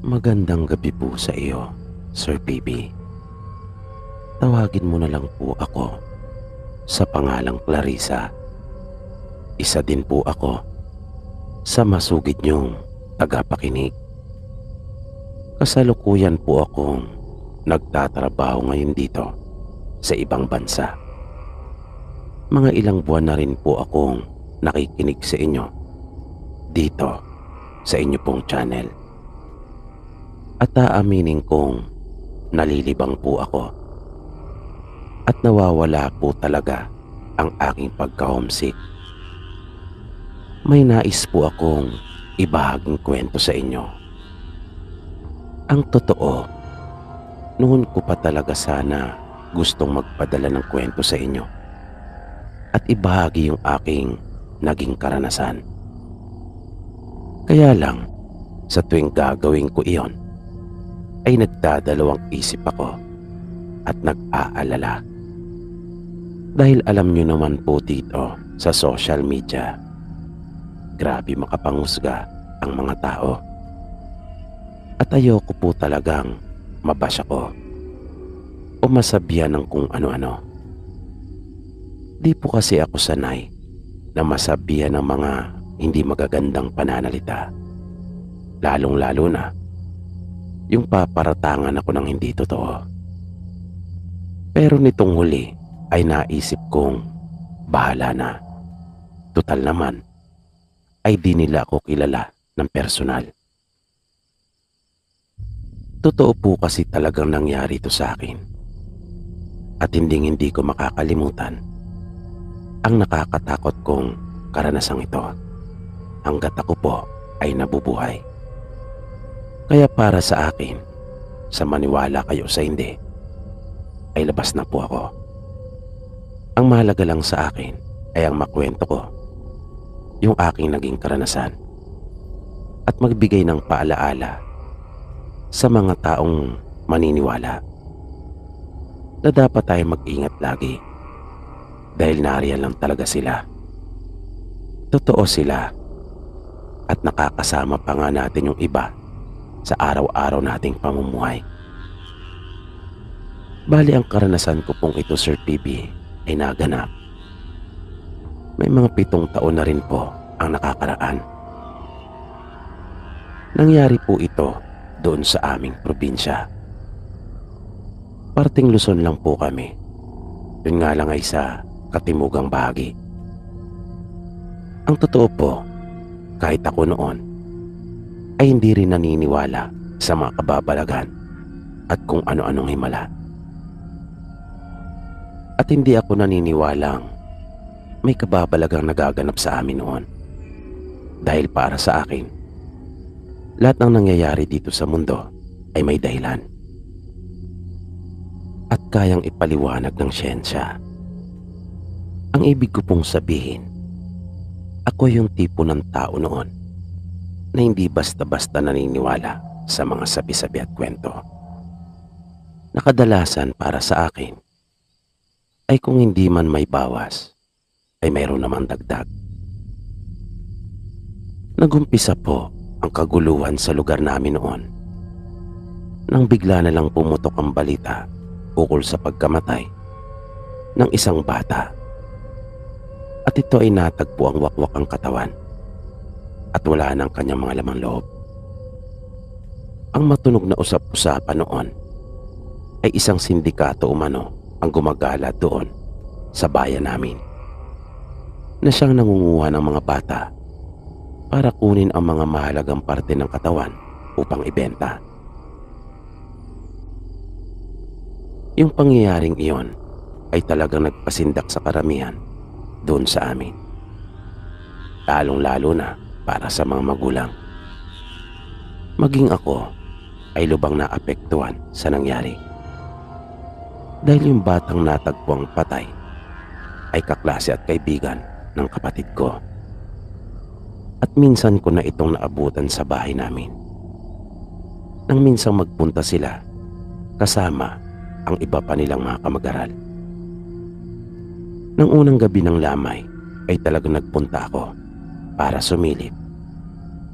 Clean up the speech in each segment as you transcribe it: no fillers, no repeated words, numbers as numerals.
Magandang gabi po sa iyo, Sir PB. Tawagin mo na lang po ako sa pangalang Clarissa. Isa din po ako sa masugid niyong tagapakinig. Kasalukuyan po akong nagtatrabaho ngayon dito sa ibang bansa. Mga ilang buwan na rin po akong nakikinig sa inyo dito sa inyo pong channel. At aaminin kong nalilibang po ako at nawawala po talaga ang aking pagka-homesick. May nais po akong ibahaging kwento sa inyo. Ang totoo, noon ko pa talaga sana gustong magpadala ng kwento sa inyo at ibahagi yung aking naging karanasan. Kaya lang, sa tuwing gagawin ko iyon, ay nagdadalawang isip ako at nag-aalala. Dahil alam nyo naman po dito sa social media, grabe makapanghusga ang mga tao. At ayoko po talagang mabash ako o masabihan ng kung ano-ano. Di po kasi ako sanay na masabihan ng mga hindi magagandang pananalita. Lalong-lalo na yung paparatangan ako ng hindi totoo. Pero nitong huli ay naisip kong bahala na. Tutal naman ay di nila ako kilala ng personal. Totoo po kasi talagang nangyari ito sa akin. At hindi ko makakalimutan ang nakakatakot kong karanasang ito hanggat ako po ay nabubuhay. Kaya para sa akin, sa maniwala kayo sa hindi, ay labas na po ako. Ang mahalaga lang sa akin ay ang makwento ko yung aking naging karanasan at magbigay ng paalaala sa mga taong maniniwala na dapat tayo mag-ingat lagi dahil nariyan lang talaga sila. Totoo sila at nakakasama pa nga natin yung iba sa araw-araw nating pamumuhay. Bali ang karanasan ko pong ito, Sir PB, ay naganap. May mga 7 taon na rin po ang nakakaraan. Nangyari po ito doon sa aming probinsya. Parting Luzon lang po kami. Yun nga lang ay sa katimugang bahagi. Ang totoo po, kahit ako noon, ay hindi rin naniniwala sa mga kababalagan at kung ano-anong himala. At hindi ako naniniwalang may kababalagang nagaganap sa amin noon. Dahil para sa akin, lahat ng nangyayari dito sa mundo ay may dahilan. At kayang ipaliwanag ng siyensya. Ang ibig ko pong sabihin, ako yung tipo ng tao noon na hindi basta-basta naniniwala sa mga sabi-sabi at kwento. Nakadalasan para sa akin ay kung hindi man may bawas, ay mayroon namang dagdag. Nagumpisa po ang kaguluhan sa lugar namin noon nang bigla na lang pumutok ang balita ukol sa pagkamatay ng isang bata. At ito ay natagpo ang wakwak ang katawan at wala ng kanyang mga lamang loob. Ang matunog na usap-usapan noon ay isang sindikato umano ang gumagala doon sa bayan namin na siyang nangunguha ng mga bata para kunin ang mga mahalagang parte ng katawan upang ibenta. Yung pangyayaring iyon ay talagang nagpasindak sa karamihan doon sa amin. Lalong-lalo na para sa mga magulang. Maging ako ay lubang naapektuhan sa nangyari. Dahil yung batang natagpuang patay ay kaklase at kaibigan ng kapatid ko. At minsan ko na itong naabutan sa bahay namin. Nang minsang magpunta sila kasama ang iba pa nilang mga kamag-aral. Nang unang gabi ng lamay ay talagang nagpunta ako para sumilip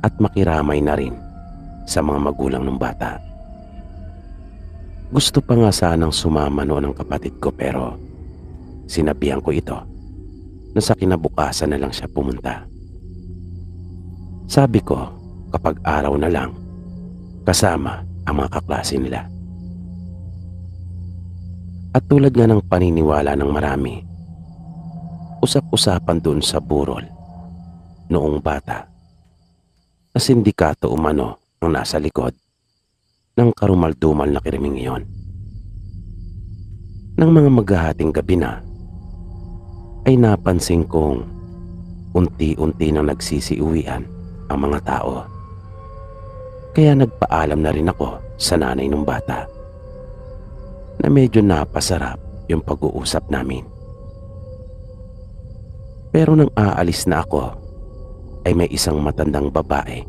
at makiramay na rin sa mga magulang ng bata. Gusto pa nga sanang sumama noon ng kapatid ko pero sinabihan ko ito na sa kinabukasan na lang siya pumunta. Sabi ko kapag araw na lang kasama ang mga kaklase nila. At tulad nga ng paniniwala ng marami, usap-usapan doon sa burol noong bata na sindikato umano ang nasa likod ng karumal-dumal na krimeng iyon. Nang mga maghahating gabi na, ay napansin kong unti-unti nang nagsisiuwian ang mga tao. Kaya nagpaalam na rin ako sa nanay ng bata na medyo napasarap yung pag-uusap namin. Pero nang aalis na ako, ay may isang matandang babae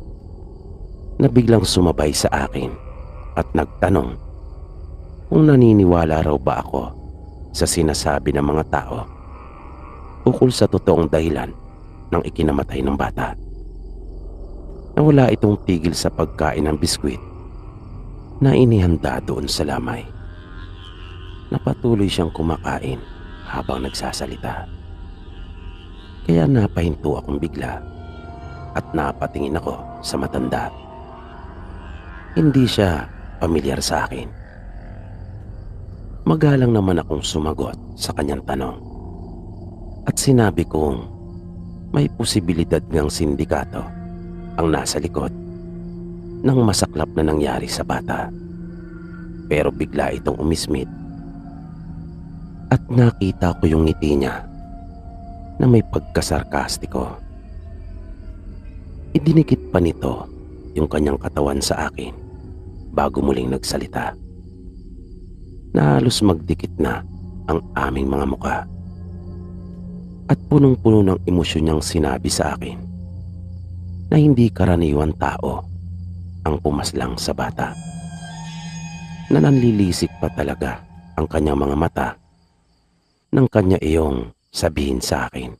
na biglang sumabay sa akin at nagtanong kung naniniwala raw ba ako sa sinasabi ng mga tao ukol sa totoong dahilan ng ikinamatay ng bata. Na wala itong tigil sa pagkain ng biskwit na inihanda doon sa lamay. Napatuloy siyang kumakain habang nagsasalita. Kaya napahinto akong bigla at napatingin ako sa matanda. Hindi siya pamilyar sa akin. Magalang naman akong sumagot sa kanyang tanong at sinabi kong may posibilidad ngang sindikato ang nasa likod ng masaklap na nangyari sa bata. Pero bigla itong umismit at nakita ko yung ngiti niya na may pagkasarkastiko. Idinikit pa nito yung kanyang katawan sa akin bago muling nagsalita. Na halos magdikit na ang aming mga muka at punong-puno ng emosyon niyang sinabi sa akin na hindi karaniwan tao ang pumaslang sa bata. Na nanlilisik pa talaga ang kanyang mga mata nang kanya iyong sabihin sa akin.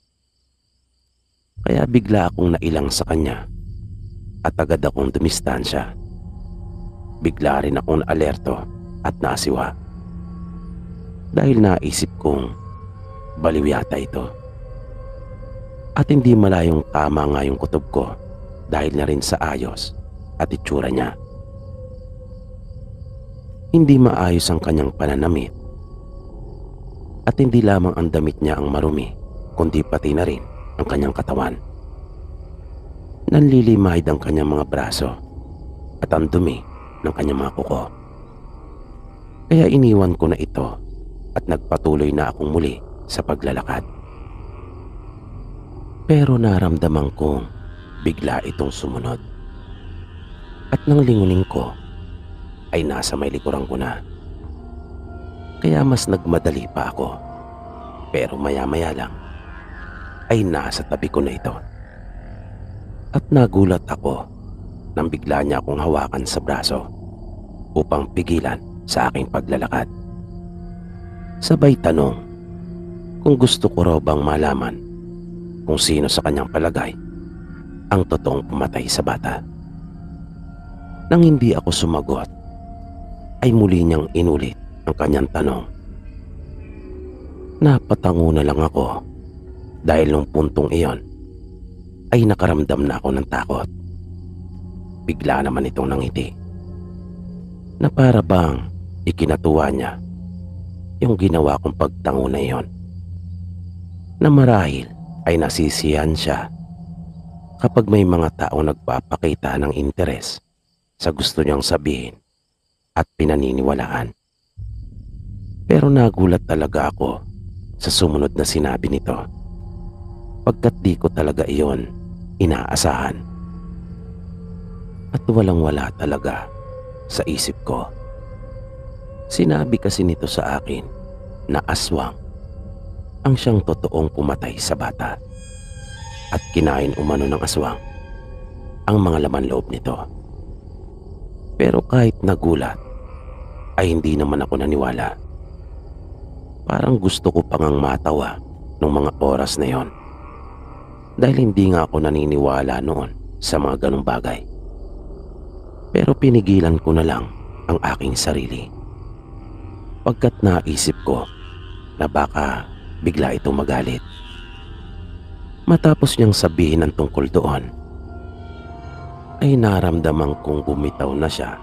Kaya bigla akong nailang sa kanya at agad akong dumistansya. Bigla rin akong alerto at nasiwa dahil naisip kong baliw yata ito. At hindi malayong tama nga yung kutob ko dahil na rin sa ayos at itsura niya. Hindi maayos ang kanyang pananamit at hindi lamang ang damit niya ang marumi kundi pati na rin ang kanyang katawan. Nanlilimahid ang kanyang mga braso at ang dumi ng kanyang mga kuko. Kaya iniwan ko na ito at nagpatuloy na akong muli sa paglalakad. Pero naramdaman kong bigla itong sumunod. At nang lingunin ko ay nasa may likuran ko na. Kaya mas nagmadali pa ako. Pero maya-maya lang ay nasa tabi ko na ito. At nagulat ako nang bigla niya akong hawakan sa braso upang pigilan sa aking paglalakad. Sabay tanong kung gusto ko raw bang malaman kung sino sa kanyang palagay ang totoong pumatay sa bata. Nang hindi ako sumagot, ay muli niyang inulit ang kanyang tanong. Napatango na lang ako dahil nung puntong iyon ay nakaramdam na ako ng takot. Bigla naman itong nangiti na para bang ikinatuwa niya yung ginawa kong pagtango na iyon, na marahil ay nasisiyahan siya kapag may mga taong nagpapakita ng interes sa gusto niyang sabihin at pinaniniwalaan. Pero nagulat talaga ako sa sumunod na sinabi nito pagkat di ko talaga iyon inaasahan. At walang-wala talaga sa isip ko. Sinabi kasi nito sa akin na aswang ang siyang totoong pumatay sa bata at kinain umano ng aswang ang mga laman loob nito. Pero kahit nagulat ay hindi naman ako naniwala. Parang gusto ko pang matawa nung mga oras na yon dahil hindi nga ako naniniwala noon sa mga ganong bagay. Pero pinigilan ko na lang ang aking sarili. Pagkat naisip ko na baka bigla itong magalit. Matapos niyang sabihin ang tungkol doon, ay naramdaman kong bumitaw na siya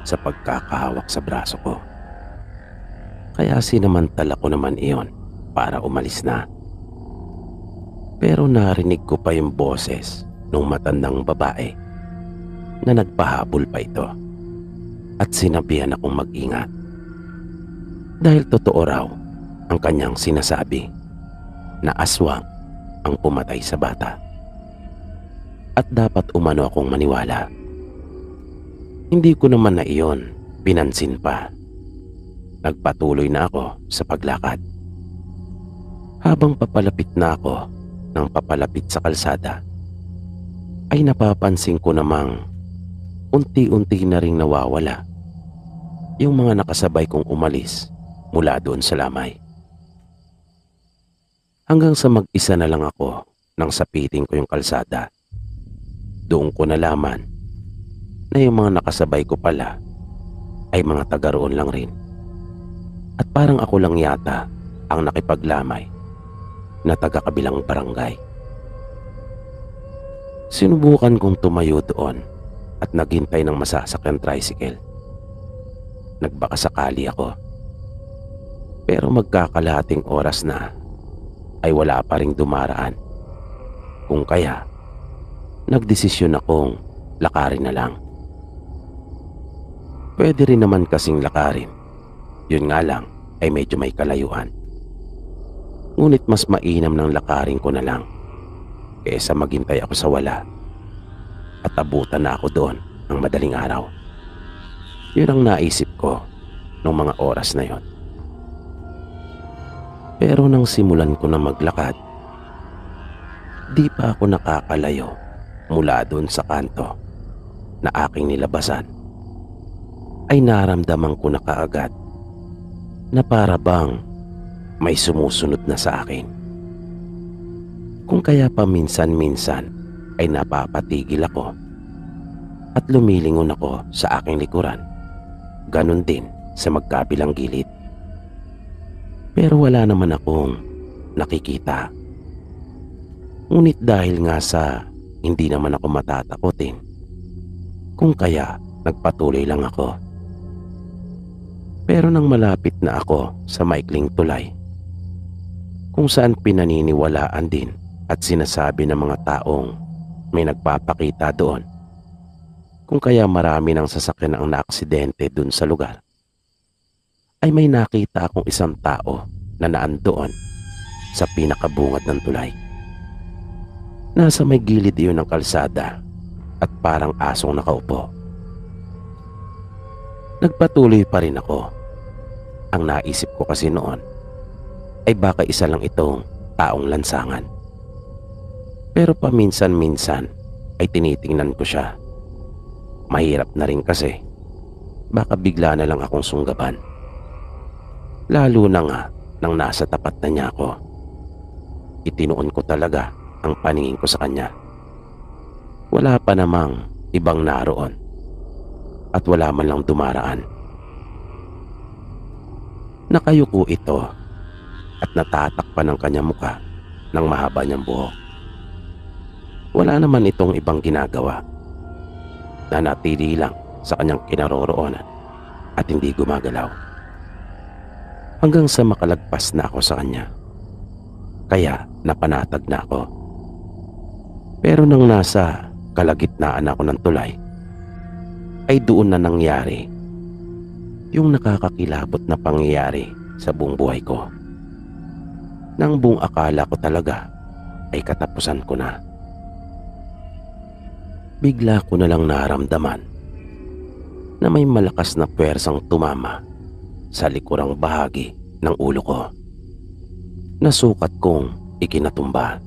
sa pagkakahawak sa braso ko. Kaya sinamantala ko naman iyon para umalis na. Pero narinig ko pa yung boses ng matandang babae na nagpahabol pa ito at sinabihan akong mag-ingat. Dahil totoo raw ang kanyang sinasabi na aswang ang pumatay sa bata. At dapat umano akong maniwala. Hindi ko naman na iyon pinansin pa. Nagpatuloy na ako sa paglakad. Habang papalapit na ako ng papalapit sa kalsada, ay napapansin ko namang unti-unti na ring nawawala yung mga nakasabay kong umalis mula doon sa lamay. Hanggang sa mag-isa na lang ako nang sapitin ko yung kalsada. Doon ko nalaman na yung mga nakasabay ko pala ay mga taga roon lang rin. At parang ako lang yata ang nakipaglamay na taga kabilang barangay. Sinubukan kong tumayo doon at naghintay ng masasakyan tricycle. Nagbaka sakali ako. Pero magkakalahating oras na ay wala pa ring dumaraan. Kung kaya, nagdesisyon akong lakarin na lang. Pwede rin naman kasing lakarin. Yun nga lang ay medyo may kalayuan. Ngunit mas mainam ng lakarin ko na lang kaysa maghintay ako sa wala at abutan na ako doon ng madaling araw. Yun ang naisip ko ng mga oras na yon. Pero nang simulan ko na maglakad, di pa ako nakakalayo mula doon sa kanto na aking nilabasan, ay naramdaman ko na kaagad na para bang may sumusunod na sa akin. Kung kaya paminsan-minsan ay napapatigil ako at lumilingon ako sa aking likuran, ganon din sa magkabilang gilid. Pero wala naman akong nakikita. Ngunit dahil nga sa hindi naman ako matatakotin, kung kaya nagpatuloy lang ako. Pero nang malapit na ako sa maikling tulay, kung saan pinaniniwalaan din at sinasabi ng mga taong may nagpapakita doon, kung kaya marami ng sasakyan ang naaksidente doon sa lugar, ay may nakita akong isang tao na naandoon sa pinakabungad ng tulay. Nasa may gilid iyon ng kalsada at parang asong nakaupo. Nagpatuloy pa rin ako. Ang naisip ko kasi noon ay baka isa lang itong taong lansangan. Pero paminsan-minsan ay tinitingnan ko siya. Mahirap na rin kasi baka bigla na lang akong sunggaban. Lalo na nga nang nasa tapat na niya ako. Itinuon ko talaga ang paningin ko sa kanya. Wala pa namang ibang naroon at wala man lang dumaraan. Nakayuko ito at natatakpan ng kanyang muka ng mahaba niyang buhok. Wala naman itong ibang ginagawa. Nanatili lang sa kanyang kinaroroonan at hindi gumagalaw. Hanggang sa makalagpas na ako sa kanya. Kaya napanatag na ako. Pero nang nasa kalagitnaan ako ng tulay, ay doon na nangyari yung nakakakilabot na pangyayari sa buong buhay ko. Nang buong akala ko talaga ay katapusan ko na. Bigla ko na lang naramdaman na may malakas na pwersang tumama sa likurang bahagi ng ulo ko. Nasukat kong ikinatumba.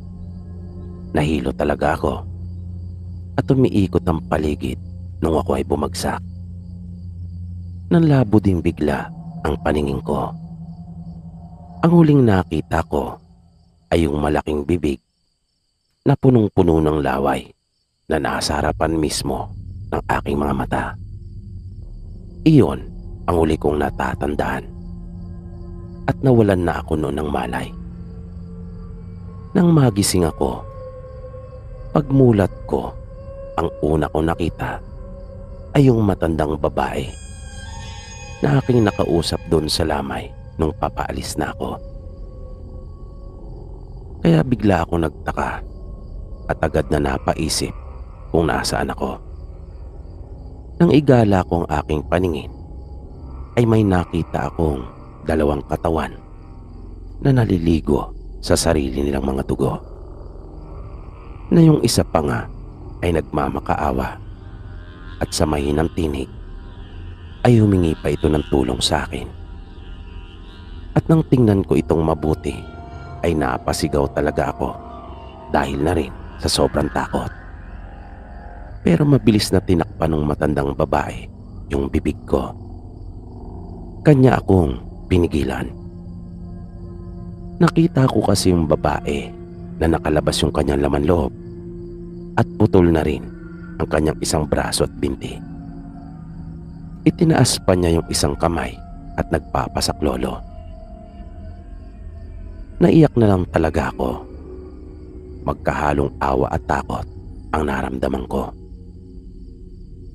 Nahilo talaga ako at umiikot ang paligid nung ako ay bumagsak. Nanlabo din bigla ang paningin ko. Ang huling nakita ko ay yung malaking bibig na punong-puno ng laway na nasa harapan mismo ng aking mga mata. Iyon ang huli kong natatandaan at nawalan na ako noon ng malay. Nang magising ako, pagmulat ko, ang una ko nakita ay yung matandang babae na aking nakausap doon sa lamay nung papaalis na ako. Kaya bigla ako nagtaka at agad na napaisip kung nasaan ako. Nang igala ko ang aking paningin, ay may nakita akong dalawang katawan na naliligo sa sarili nilang mga dugo. Na yung isa pa nga ay nagmamakaawa at sa mahinang tinig ay humingi pa ito ng tulong sa akin. At nang tingnan ko itong mabuti ay napasigaw talaga ako dahil na rin sa sobrang takot. Pero mabilis na tinakpan ng matandang babae yung bibig ko. Kanya akong pinigilan. Nakita ko kasi yung babae na nakalabas yung kanyang laman loob at putol na rin ang kanyang isang braso at binti. Itinaas pa niya yung isang kamay at nagpapasaklolo. Naiyak na lang talaga ako. Magkahalong awa at takot ang naramdaman ko.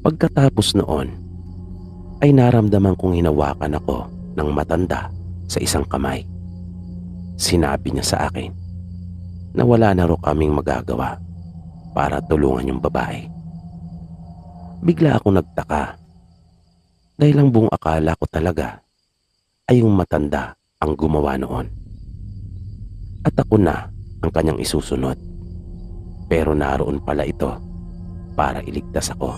Pagkatapos noon, ay naramdaman kong hinawakan ako ng matanda sa isang kamay. Sinabi niya sa akin na wala na raw kaming magagawa para tulungan yung babae. Bigla akong nagtaka dahil ang buong akala ko talaga ay yung matanda ang gumawa noon. At ako na ang kanyang isusunod. Pero naroon pala ito para iligtas ako.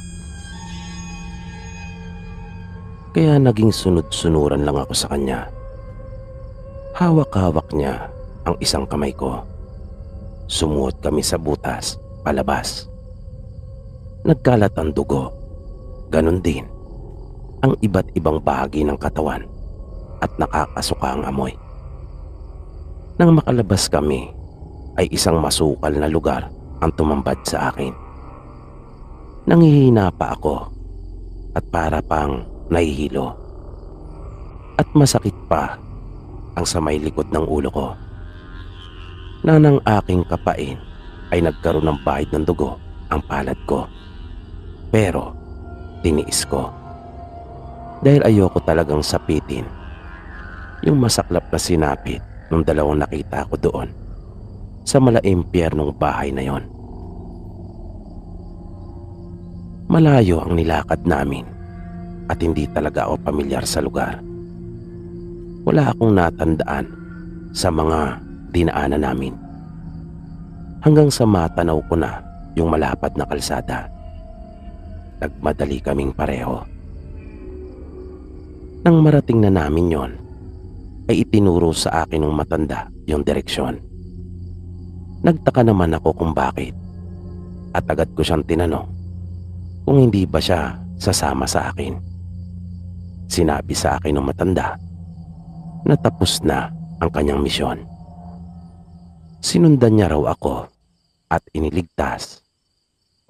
Kaya naging sunod-sunuran lang ako sa kanya. Hawak-hawak niya ang isang kamay ko. Sumuot kami sa butas palabas. Nagkalat ang dugo. Ganon din ang iba't ibang bahagi ng katawan at nakakasuka ang amoy. Nang makalabas kami ay isang masukal na lugar ang tumambad sa akin. Nanghihina pa ako at para pang nahihilo. At masakit pa ang sa may likod ng ulo ko. Na nang aking kapain ay nagkaroon ng bahid ng dugo ang palad ko. Pero tiniis ko. Dahil ayoko talagang sapitin yung masaklap na sinapit ng dalawang nakita ko doon sa malaimpyernong bahay na yon. Malayo ang nilakad namin at hindi talaga ako pamilyar sa lugar. Wala akong natandaan sa mga dinaanan namin. Hanggang sa matanaw ko na yung malapad na kalsada. Nagmadali kaming pareho. Nang marating na namin yon, ay itinuro sa akin ng matanda yung direksyon. Nagtaka naman ako kung bakit at agad ko siyang tinanong kung hindi ba siya sasama sa akin. Sinabi sa akin ng matanda na tapos na ang kanyang misyon. Sinundan niya raw ako at iniligtas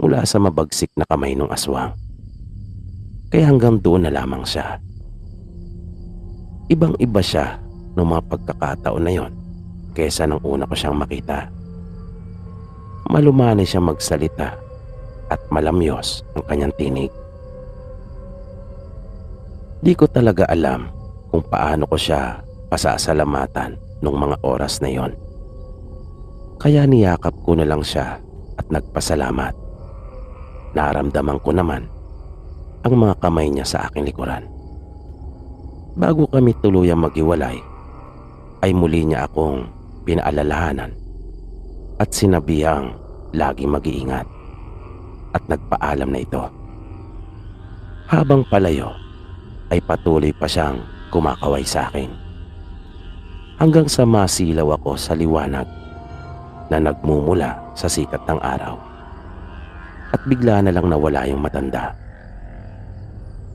mula sa mabagsik na kamay ng aswang. Kaya hanggang doon na lamang siya. Ibang-iba siya noong mga pagkakataon na yon kesa nang una ko siyang makita. Malumanay siya magsalita at malamyos ang kanyang tinig. Di ko talaga alam kung paano ko siya pasasalamatan nung mga oras na yon. Kaya niyakap ko na lang siya at nagpasalamat. Naramdaman ko naman ang mga kamay niya sa aking likuran. Bago kami tuluyang maghiwalay, ay muli niya akong pinaalalahanan at sinabihang lagi mag-iingat at nagpaalam na ito. Habang palayo ay patuloy pa siyang kumakaway sa akin hanggang sa masilaw ako sa liwanag na nagmumula sa sikat ng araw at bigla na lang nawala yung matanda.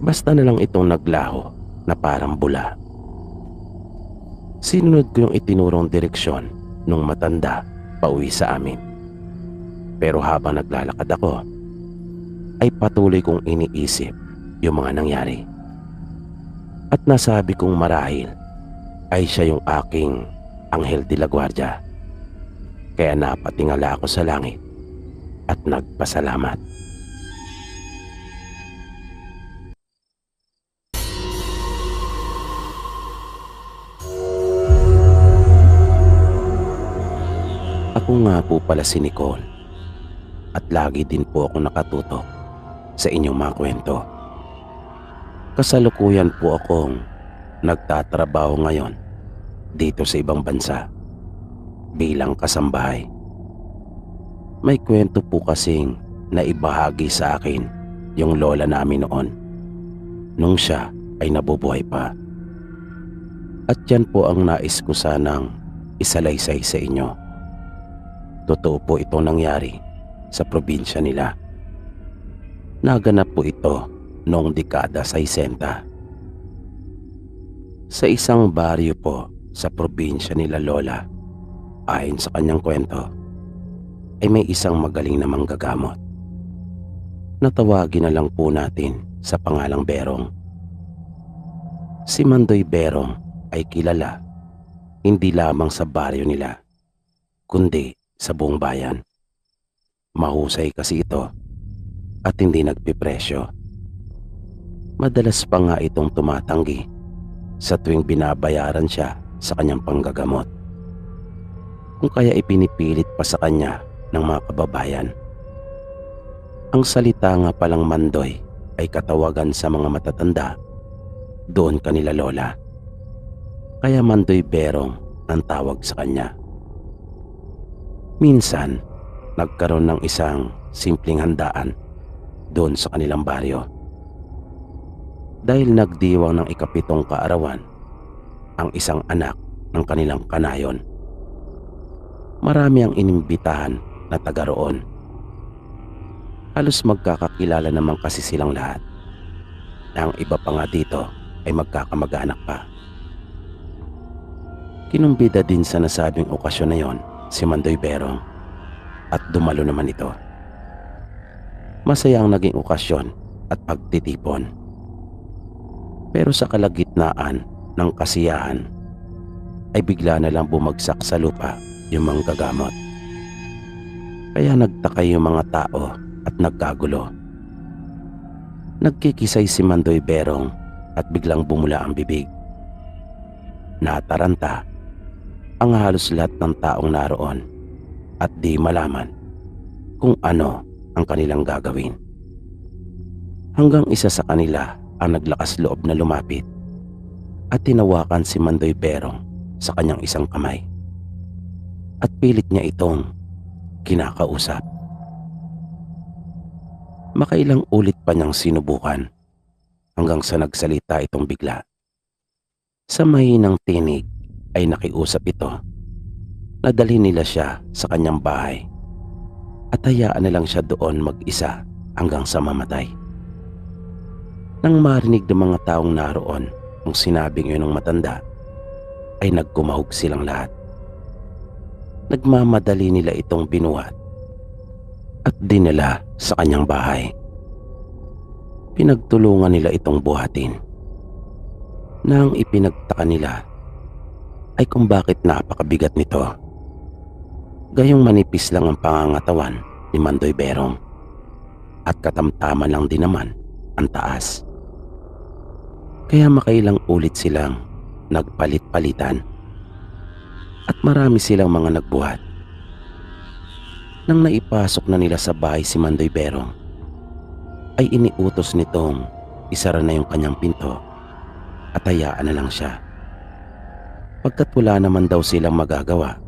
Basta na lang itong naglaho na parang bula. Sinunod ko yung itinurong direksyon nung matanda pauwi sa amin. Pero habang naglalakad ako, ay patuloy kong iniisip yung mga nangyari. At nasabi kong marahil ay siya yung aking Anghel de la Guardia. Kaya napatingala ako sa langit at nagpasalamat. Ako nga po pala si Nicole at lagi din po ako nakatutok sa inyong mga kwento. Kasalukuyan po akong nagtatrabaho ngayon dito sa ibang bansa bilang kasambahay. May kwento po kasing naibahagi sa akin yung lola namin noon nung siya ay nabubuhay pa. At yan po ang nais ko sanang isalaysay sa inyo. Totoo po itong nangyari sa probinsya nila. Naganap po ito noong dekada 60. Sa isang baryo po sa probinsya nila lola, ayon sa kanyang kwento, ay may isang magaling na manggagamot. Natawagin na lang po natin sa pangalang Berong. Si Mandoy Berong ay kilala hindi lamang sa baryo nila, kundi sa buong bayan. Mahusay kasi ito at hindi nagpipresyo. Madalas pa nga itong tumatanggi sa tuwing binabayaran siya sa kanyang panggagamot. Kung kaya ipinipilit pa sa kanya ng mga kababayan. Ang salita nga palang Mandoy ay katawagan sa mga matatanda doon kanila lola. Kaya Mandoy Berong ang tawag sa kanya. Minsan, nagkaroon ng isang simpleng handaan doon sa kanilang baryo. Dahil nagdiwang ng ika-7 kaarawan ang isang anak ng kanilang kanayon. Marami ang inimbitahan na taga roon. Halos magkakakilala naman kasi silang lahat. Ang iba pa nga dito ay magkakamag-anak pa. Kinumbida din sa nasabing okasyon na yon si Mandoy Berong at dumalo naman ito. Masaya ang naging okasyon at pagtitipon. Pero sa kalagitnaan ng kasiyahan ay bigla na lang bumagsak sa lupa yung manggagamot. Kaya nagtaka yung mga tao at nagkagulo. Nagkikisay si Mandoy Berong at biglang bumula ang bibig. Nataranta ang halos lahat ng taong naroon at di malaman kung ano ang kanilang gagawin. Hanggang isa sa kanila ang naglakas loob na lumapit at tinawakan si Mandoy Berong sa kanyang isang kamay at pilit niya itong kinakausap. Makailang ulit pa niyang sinubukan hanggang sa nagsalita itong bigla. Sa mahinang tinig ay nakiusap ito na dalhin nila siya sa kanyang bahay at hayaan na lang siya doon mag-isa hanggang sa mamatay. Nang marinig ng mga taong naroon ang sinabing yun ng matanda, ay nagkumahog silang lahat. Nagmamadali nila itong binuhat at dinala sa kanyang bahay. Pinagtulungan nila itong buhatin. Nang ipinagtaka nila ay kung bakit napakabigat nito. Gayong manipis lang ang pangangatawan ni Mandoy Berong at katamtaman lang din naman ang taas. Kaya makailang ulit silang nagpalit-palitan at marami silang mga nagbuhat. Nang naipasok na nila sa bahay si Mandoy Berong, ay iniutos nitong isara na yung kanyang pinto at hayaan na lang siya. Pagkat wala naman daw silang magagawa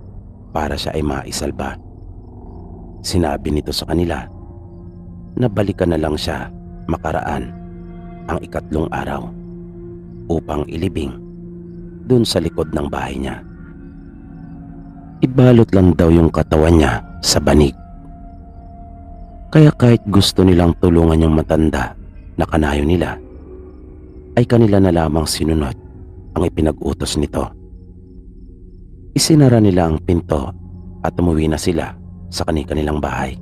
para siya ay maisalba, sinabi nito sa kanila na balikan na lang siya makaraan ang 3 araw upang ilibing dun sa likod ng bahay niya. Ibalot lang daw yung katawan niya sa banig. Kaya kahit gusto nilang tulungan yung matanda na kanayo nila, ay kanila na lamang sinunod ang ipinag-utos nito. Isinara nila ang pinto at umuwi na sila sa kanilang bahay.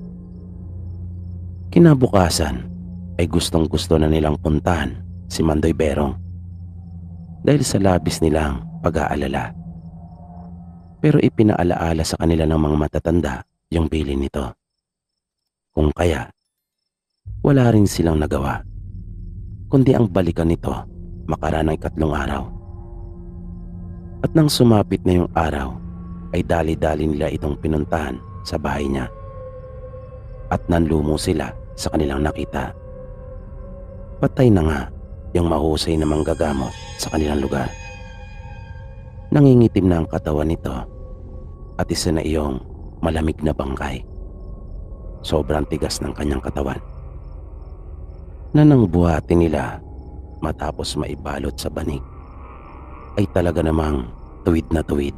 Kinabukasan ay gustong gusto na nilang puntahan si Mandoy Berong dahil sa labis nilang pag-aalala. Pero ipinaalaala sa kanila ng mga matatanda yung bilin nito. Kung kaya, wala rin silang nagawa, kundi ang balikan nito makaraan ng 3 araw. At nang sumapit na yung araw, ay dali-dali nila itong pinuntahan sa bahay niya. At nanlumo sila sa kanilang nakita. Patay na nga yung mahusay na manggagamot sa kanilang lugar. Nangingitim na ang katawan nito at isa na iyong malamig na bangkay. Sobrang tigas ng kanyang katawan na nang buhatin nila matapos maibalot sa banig ay talaga namang tuwid na tuwid.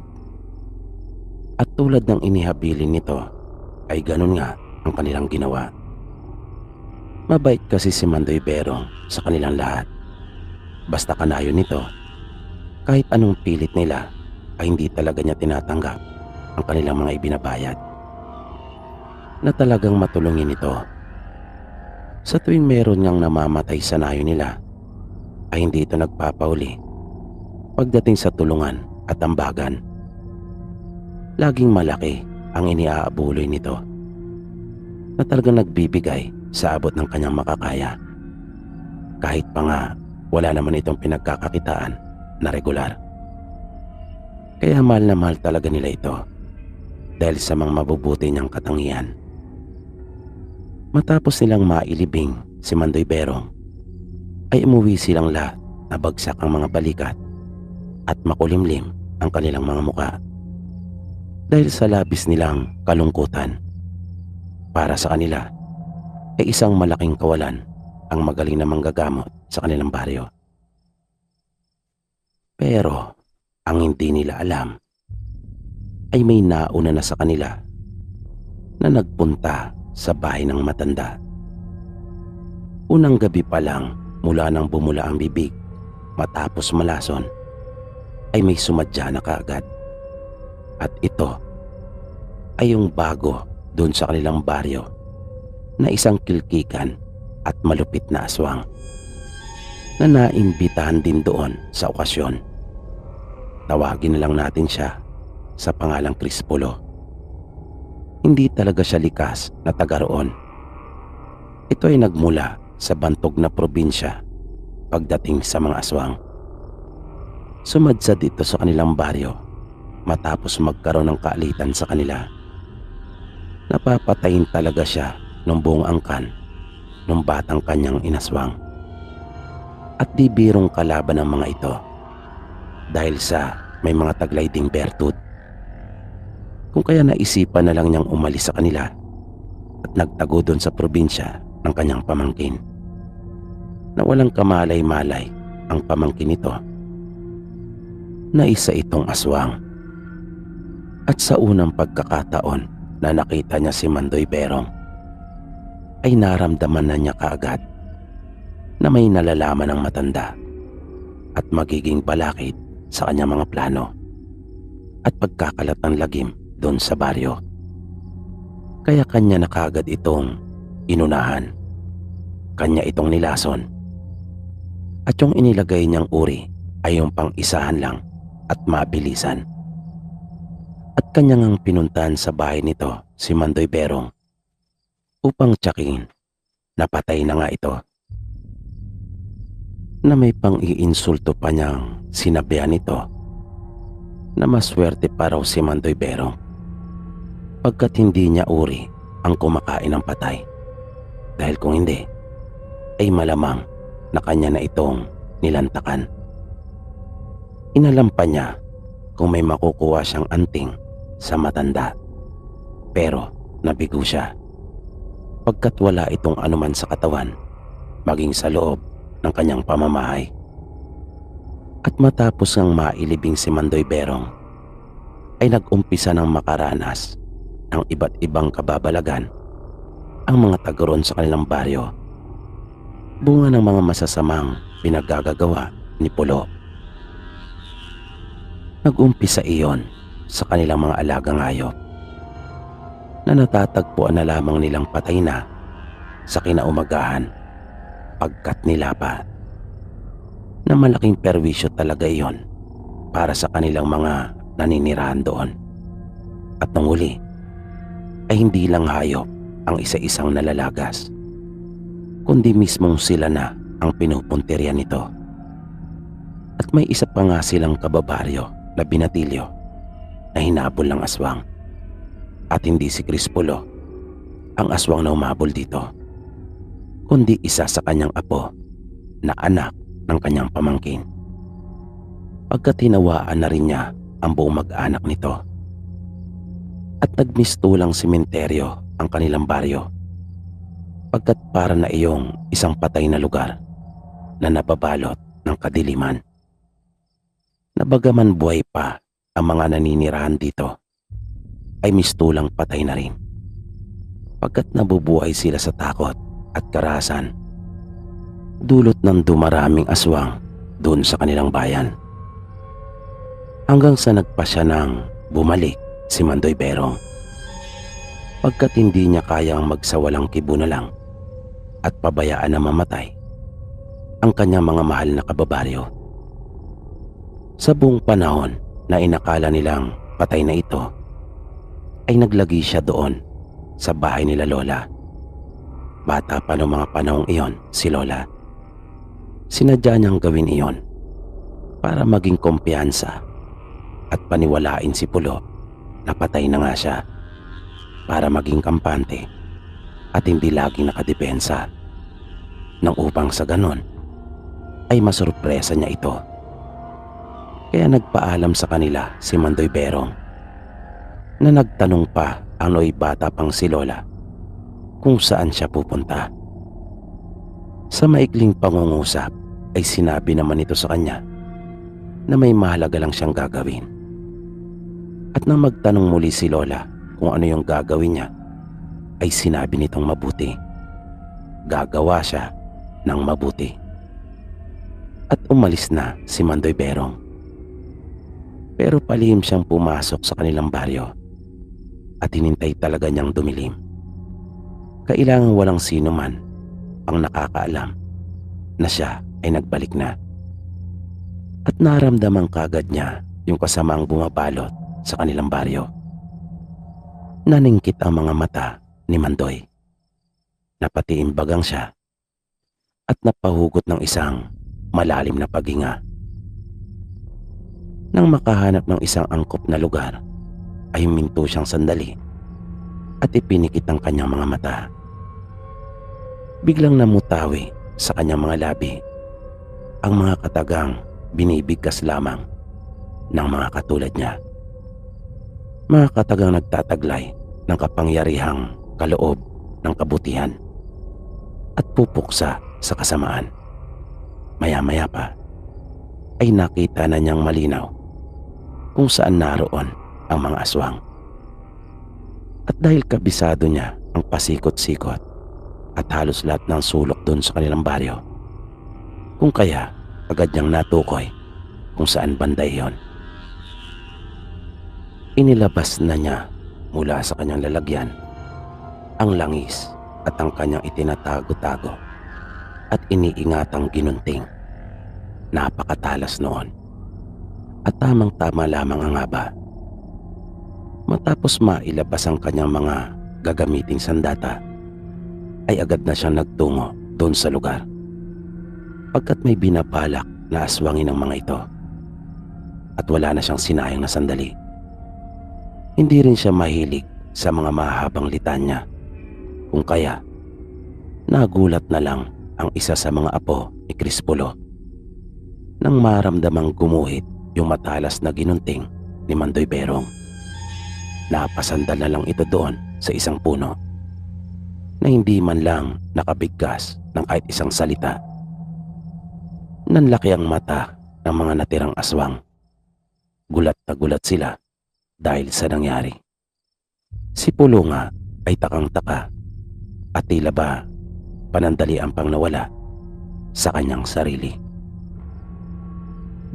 At tulad ng inihabilin nito ay ganun nga ang kanilang ginawa. Mabait kasi si Mandoy Berong sa kanilang lahat. Basta kanayo nito, kahit anong pilit nila ay hindi talaga niya tinatanggap ang kanilang mga ibinabayad. Na talagang matulungin ito. Sa tuwing meron niyang namamatay sa nayo nila, ay hindi ito nagpapauli pagdating sa tulungan at ambagan. Laging malaki ang iniaabuloy nito na talagang nagbibigay sa abot ng kanyang makakaya. Kahit pa nga wala naman itong pinagkakakitaan na regular. Kaya mahal na mahal talaga nila ito dahil sa mga mabubuti niyang katangian. Matapos nilang mailibing si Mandoy Berong, ay umuwi silang lahat na bagsak ang mga balikat at makulimlim ang kanilang mga muka dahil sa labis nilang kalungkutan. Para sa kanila ay isang malaking kawalan ang magaling na manggagamot sa kanilang baryo. Pero ang hindi nila alam ay may nauna na sa kanila na nagpunta sa bahay ng matanda. Unang gabi pa lang mula nang bumula ang bibig matapos malason ay may sumadya na kaagad. At ito ay yung bago doon sa kanilang baryo na isang kilkikan at malupit na aswang na naimbitahan din doon sa okasyon. Tawagin na lang natin siya sa pangalang Crispulo. Hindi talaga siya likas na taga roon. Ito ay nagmula sa bantog na probinsya pagdating sa mga aswang. Sumadsad ito sa kanilang baryo matapos magkaroon ng kaalitan sa kanila. Napapatayin talaga siya ng buong angkan ng batang kanyang inaswang. At di birong kalaban ng mga ito dahil sa may mga taglay ding bertud. Kung kaya naisipan na lang niyang umalis sa kanila at nagtago doon sa probinsya ng kanyang pamangkin. Na walang kamalay-malay ang pamangkin nito na isa itong aswang. At sa unang pagkakataon na nakita niya si Mandoy Berong ay naramdaman na niya kaagad na may nalalaman ng matanda at magiging balakid sa kanyang mga plano at pagkakalat ng lagim doon sa baryo. Kaya kanya na kaagad itong inunahan. Kanya itong nilason. At yung inilagay niyang uri ay yung pang-isahan lang at mabilisan. At kanya ngang pinuntahan sa bahay nito si Mandoy Berong upang tsakin na patay na nga ito. Na may pang-iinsulto pa niyang sinabihan nito na maswerte pa raw si Mandoy Berong pagkat hindi niya uri ang kumakain ng patay. Dahil kung hindi, ay malamang na kanya na itong nilantakan. Inalam pa niya kung may makukuha siyang anting sa matanda. Pero nabigo siya pagkat wala itong anuman sa katawan maging sa loob ng kanyang pamamahay. At matapos ngang mailibing si Mandoy Berong ay nag-umpisa ng makaranas ng iba't ibang kababalagan ang mga taga-roon sa kanilang baryo. Bunga ng mga masasamang pinagagagawa ni Pulo. Nag-umpisa iyon sa kanilang mga alagang hayop na natatagpuan na lamang nilang patay na sa kinaumagahan pagkat nilapa na malaking perwisyo talaga iyon para sa kanilang mga naninirahan doon. At nang huli ay hindi lang hayop ang isa-isang nalalagas, kundi mismong sila na ang pinupuntirya nito. At may isa pa nga silang kababaryo na binatilyo na hinabol ng aswang. At hindi si Crispulo ang aswang na umabol dito, kundi isa sa kanyang apo na anak ng kanyang pamangkin. Pagkat hinawaan na rin niya ang buong mag-anak nito. At nagmistulang sementeryo ang kanilang baryo, pagkat para na iyong isang patay na lugar na nababalot ng kadiliman. Nabagaman buhay pa ang mga naninirahan dito, ay mistulang patay na rin, pagkat nabubuhay sila sa takot at karahasan, dulot ng dumaraming aswang doon sa kanilang bayan. Hanggang sa nagpasya ng bumalik si Mandoy Berong, pagkat hindi niya kayang magsawalang kibo na lang at pabayaan na mamatay ang kanyang mga mahal na kababaryo. Sa buong panahon na inakala nilang patay na ito, ay naglagi siya doon sa bahay nila Lola. Bata pa noong mga panahong iyon si Lola. Sinadya niyang gawin iyon para maging kumpiyansa at paniwalain si Pulo na patay na nga siya, para maging kampante at hindi laging nakadepensa, nang upang sa ganon ay masurpresa niya ito. Kaya nagpaalam sa kanila si Mandoy Berong, na nagtanong pa ang nooy bata pang si Lola kung saan siya pupunta. Sa maikling pangungusap ay sinabi naman ito sa kanya na may mahalaga lang siyang gagawin. At nang magtanong muli si Lola kung ano yung gagawin niya, ay sinabi nitong mabuti. Gagawa siya ng mabuti. At umalis na si Mandoy Berong. Pero palihim siyang pumasok sa kanilang baryo at hinintay talaga niyang dumilim. Kailangan walang sino man ang nakakaalam na siya ay nagbalik na. At naramdaman kagad niya yung kasamaang bumabalot sa kanilang baryo. Naningkit ang mga mata ni Mandoy. Napatiimbagang siya at napahugot ng isang malalim na paghinga. Nang makahanap ng isang angkop na lugar, ay huminto siyang sandali at ipinikit ang kanyang mga mata. Biglang namutawi sa kanyang mga labi ang mga katagang binibigkas lamang ng mga katulad niya. Mga katagang nagtataglay ng kapangyarihang kaloob ng kabutihan at pupuksa sa kasamaan. Maya-maya pa ay nakita na niyang malinaw kung saan naroon ang mga aswang. At dahil kabisado niya ang pasikot-sikot at halos lahat ng sulok doon sa kanilang baryo, kung kaya agad niyang natukoy kung saan banda iyon. Inilabas na niya mula sa kanyang lalagyan ang langis at ang kanyang itinatago-tago at iniingatang ginunting. Napakatalas noon at tamang-tama lamang ang haba. Matapos mailabas ang kanyang mga gagamiting sandata, ay agad na siyang nagtungo doon sa lugar, pagkat may binabalak na aswangin ang mga ito at wala na siyang sinayang na sandali. Hindi rin siya mahilig sa mga mahabang litanya, kung kaya nagulat na lang ang isa sa mga apo ni Crispulo nang maramdamang gumuhit yung matalas na ginunting ni Mandoy Berong. Napasandal na lang ito doon sa isang puno na hindi man lang nakabigkas ng kahit isang salita. Nanlaki ang mata ng mga natirang aswang. Gulat na gulat sila dahil sa nangyari. Si Pulo nga ay takang-taka at tila ba panandalian pang nawala sa kanyang sarili.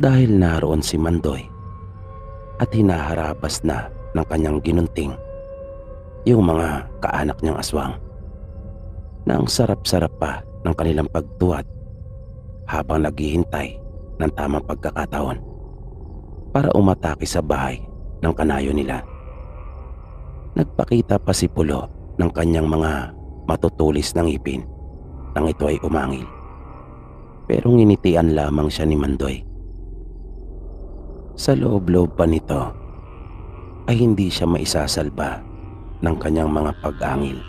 Dahil naroon si Mandoy at hinaharabas na ng kanyang ginunting yung mga kaanak niyang aswang na ang sarap-sarap pa ng kanilang pagtuwad habang naghihintay ng tamang pagkakataon para umatake sa bahay ng kanayo nila. Nagpakita pa si Pulo ng kanyang mga matutulis na ngipin nang ito ay umangil, pero nginitian lamang siya ni Mandoy. Sa loob-loob pa nito ay hindi siya maisasalba ng kanyang mga pag-angil,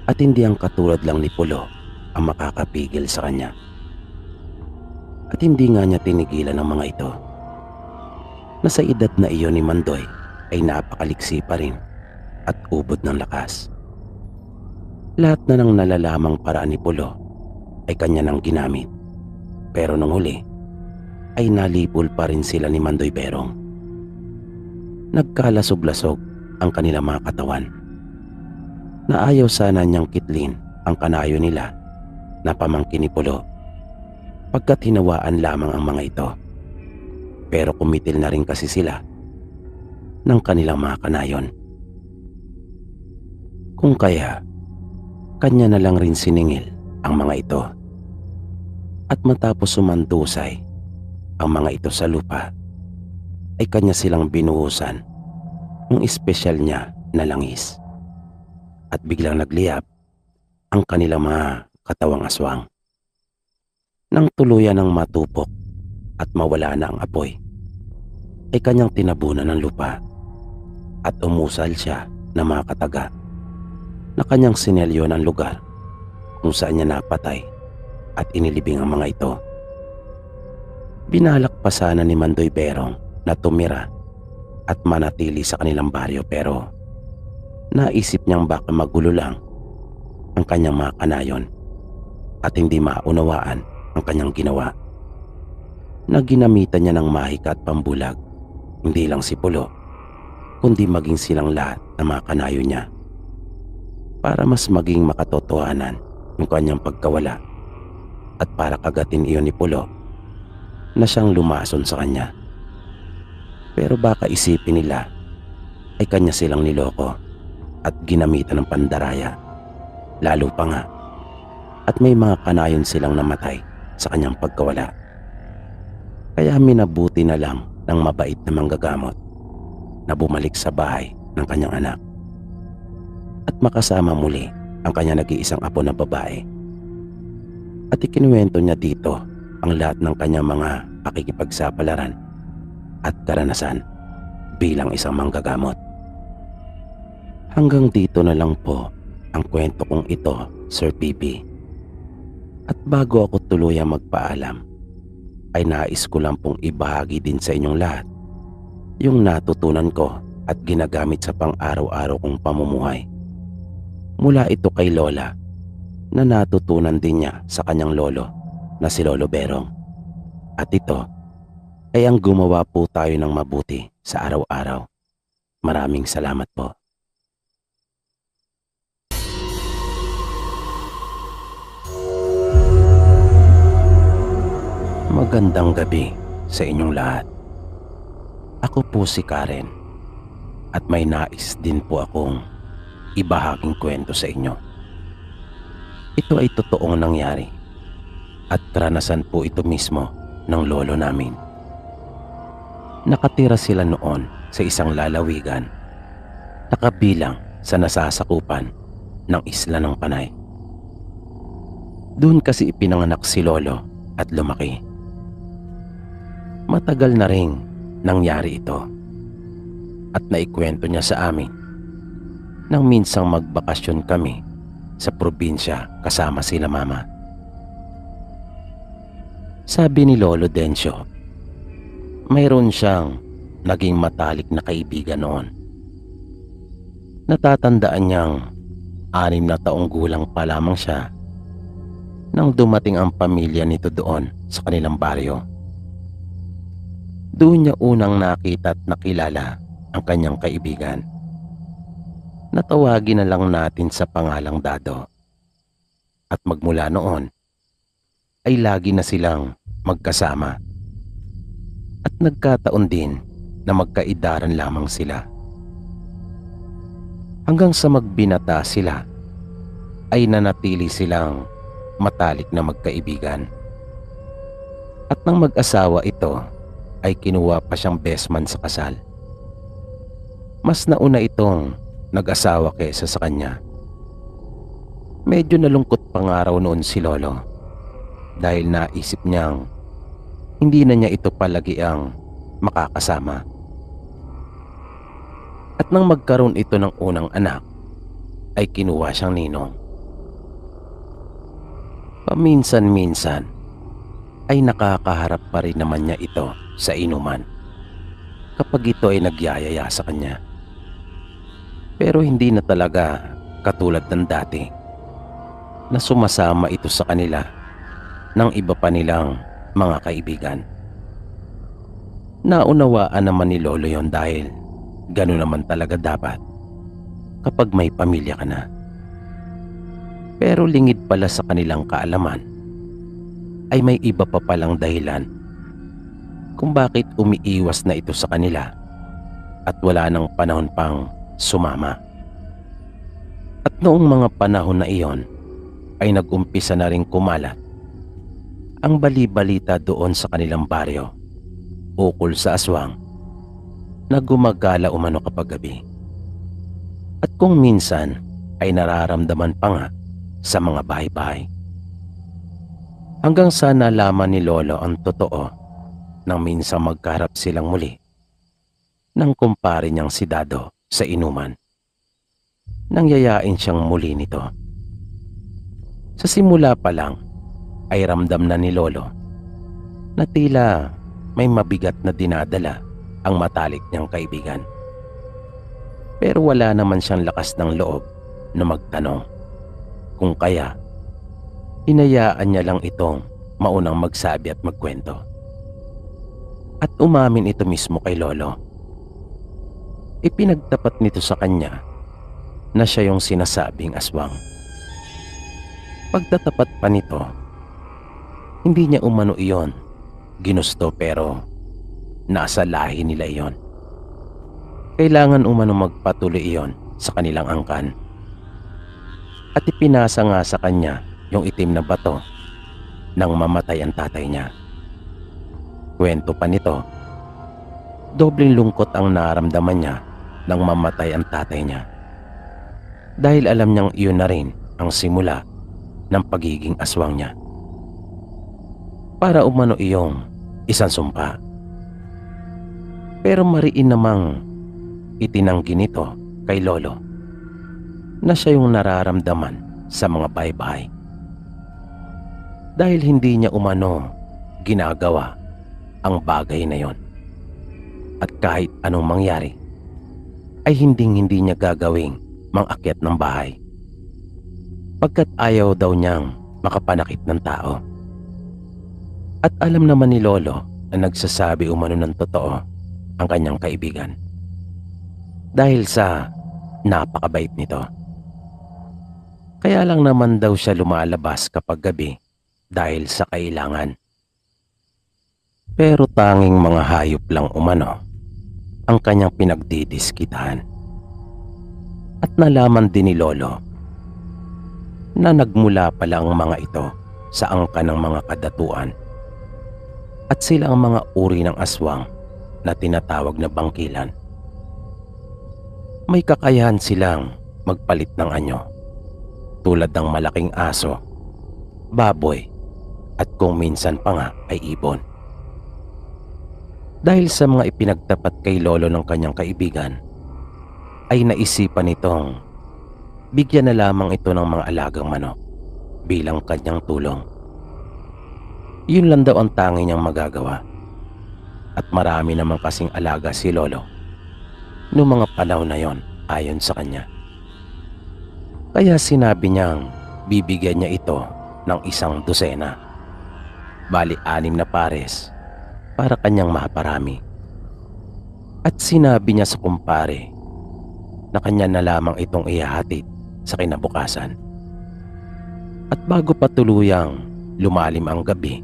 at hindi ang katulad lang ni Pulo ang makakapigil sa kanya. At hindi nga niya tinigilan ng mga ito na sa edad na iyon ni Mandoy ay napakaliksi pa rin at ubod ng lakas. Lahat na ng nalalamang paraan ni Pulo ay kanya nang ginamit, pero nung huli ay nalipol pa rin sila ni Mandoy Berong. Nagkalasog-lasog ang kanilang mga katawan na ayaw sana niyang kitlin ang kanayo nila na pamangkin ni Pulo pagkat hinawaan lamang ang mga ito, pero kumitil na rin kasi sila ng kanilang mga kanayon. Kung kaya, kanya na lang rin siningil ang mga ito, at matapos sumandusay ang mga ito sa lupa ay kanya silang binuhusan ng espesyal niya na langis, at biglang nagliyab ang kanilang mga katawang aswang. Nang tuluyan ng matupok at mawala na ang apoy, ay kanyang tinabunan ng lupa at umusal siya ng mga kataga na kanyang sinelyo ng lugar kung saan niya napatay at inilibing ang mga ito. Binalak pa sana ni Mandoy Berong na tumira at manatili sa kanilang baryo, pero naisip niyang baka magulo lang ang kanyang mga kanayon at hindi maunawaan ang kanyang ginawa, na ginamitan niya ng mahika at pambulag hindi lang si Pulo kundi maging silang lahat ng mga kanayo niya, para mas maging makatotohanan yung kanyang pagkawala, at para kagatin iyon ni Pulo na siyang lumason sa kanya. Pero baka isipin nila ay kanya silang niloko at ginamitan ng pandaraya, lalo pa nga at may mga kanayon silang namatay sa kanyang pagkawala. Kaya minabuti na lang ng mabait na manggagamot na bumalik sa bahay ng kanyang anak at makasama muli ang kanyang nag-iisang apo na babae. At ikinuwento niya dito ang lahat ng kanyang mga pakikipagsapalaran at karanasan bilang isang manggagamot. Hanggang dito na lang po ang kwento kong ito, Sir PB. At bago ako tuluyang magpaalam, ay nais ko lang pong ibahagi din sa inyong lahat yung natutunan ko at ginagamit sa pang-araw-araw kong pamumuhay. Mula ito kay Lola, na natutunan din niya sa kanyang lolo na si Lolo Berong. At ito ay ang gumawa po tayo ng mabuti sa araw-araw. Maraming salamat po. Magandang gabi sa inyong lahat. Ako po si Karen, at may nais din po akong ibahaging kwento sa inyo. Ito ay totoong nangyari at karanasan po ito mismo ng lolo namin. Nakatira sila noon sa isang lalawigan na kabilang sa nasasakupan ng Isla ng Panay. Doon kasi ipinanganak si Lolo at lumaki. Matagal na ring nangyari ito at naikwento niya sa amin nang minsang magbakasyon kami sa probinsya kasama sila mama. Sabi ni Lolo Dencio, mayroon siyang naging matalik na kaibigan noon. Natatandaan niyang 6 na taong gulang pa lamang siya nang dumating ang pamilya nito doon sa kanilang baryo. Doon niya unang nakita at nakilala ang kanyang kaibigan. Natawagin na lang natin sa pangalang Dado. At magmula noon ay lagi na silang magkasama. At nagkataon din na magkaidaran lamang sila. Hanggang sa magbinata sila ay nanatili silang matalik na magkaibigan. At nang mag-asawa ito ay kinuha pa siyang best man sa kasal. Mas nauna itong nag-asawa kaysa sa kanya. Medyo nalungkot pa nga raw noon si Lolo dahil naisip niyang hindi na niya ito palagi ang makakasama. At nang magkaroon ito ng unang anak ay kinuha siyang ninong. Paminsan-minsan ay nakakaharap pa rin naman niya ito sa inuman kapag ito ay nagyayaya sa kanya. Pero hindi na talaga katulad ng dati na sumasama ito sa kanila ng iba pa nilang mga kaibigan. Naunawaan naman ni Lolo yon dahil gano'n naman talaga dapat kapag may pamilya ka na. Pero lingid pala sa kanilang kaalaman ay may iba pa palang dahilan kung bakit umiiwas na ito sa kanila at wala nang panahon pang sumama. At noong mga panahon na iyon ay nag-umpisa na rin kumalat ang bali-balita doon sa kanilang baryo ukol sa aswang na gumagala umano kapag gabi. At kung minsan ay nararamdaman pa nga sa mga bahay-bahay. Hanggang sa nalaman ni Lolo ang totoo nang minsang magkaharap silang muli ng kumpare niyang si Dado sa inuman. Nangyayain siyang muli nito. Sa simula pa lang ay ramdam na ni Lolo na tila may mabigat na dinadala ang matalik niyang kaibigan. Pero wala naman siyang lakas ng loob na magtanong. Kung kaya, hinayaan niya lang itong maunang magsabi at magkwento. At umamin ito mismo kay Lolo. Ipinagtapat nito sa kanya na siya yung sinasabing aswang. Pagtatapat pa nito, hindi niya umano iyon ginusto pero nasa lahi nila iyon. Kailangan umano magpatuloy iyon sa kanilang angkan. At ipinasa nga sa kanya yung itim na bato nang mamatay ang tatay niya. Kwento pa nito, dobleng lungkot ang naramdaman niya nang mamatay ang tatay niya. Dahil alam niyang iyon na rin ang simula ng pagiging aswang niya. Para umano iyong isang sumpa. Pero mariin namang itinanggi nito kay Lolo na siya yung nararamdaman sa mga bahay-bahay. Dahil hindi niya umano ginagawa ang bagay na yon. At kahit anong mangyari, ay hindi niya gagawing mangakyat ng bahay. Pagkat ayaw daw niyang makapanakit ng tao. At alam naman ni Lolo na nagsasabi umano ng totoo ang kanyang kaibigan. Dahil sa napakabait nito. Kaya lang naman daw siya lumalabas kapag gabi dahil sa kailangan. Pero tanging mga hayop lang umano ang kanyang pinagdidiskitahan. At nalaman din ni Lolo na nagmula pala ang mga ito sa angkan ng mga kadatuan. At sila ang mga uri ng aswang na tinatawag na bangkilan. May kakayahan silang magpalit ng anyo tulad ng malaking aso, baboy at kung minsan pa nga ay ibon. Dahil sa mga ipinagtapat kay Lolo ng kanyang kaibigan, ay naisipan nitong bigyan na lamang ito ng mga alagang manok bilang kanyang tulong. Yun lang daw ang tangi niyang magagawa. At marami naman kasing alaga si Lolo noong mga panahon na yon ayon sa kanya. Kaya sinabi niyang bibigyan niya ito ng 1 dosena. Bali 6 na pares para kanyang maparami. At sinabi niya sa kumpare na kanya na lamang itong ihahatid sa kinabukasan. At bago pa tuluyang lumalim ang gabi,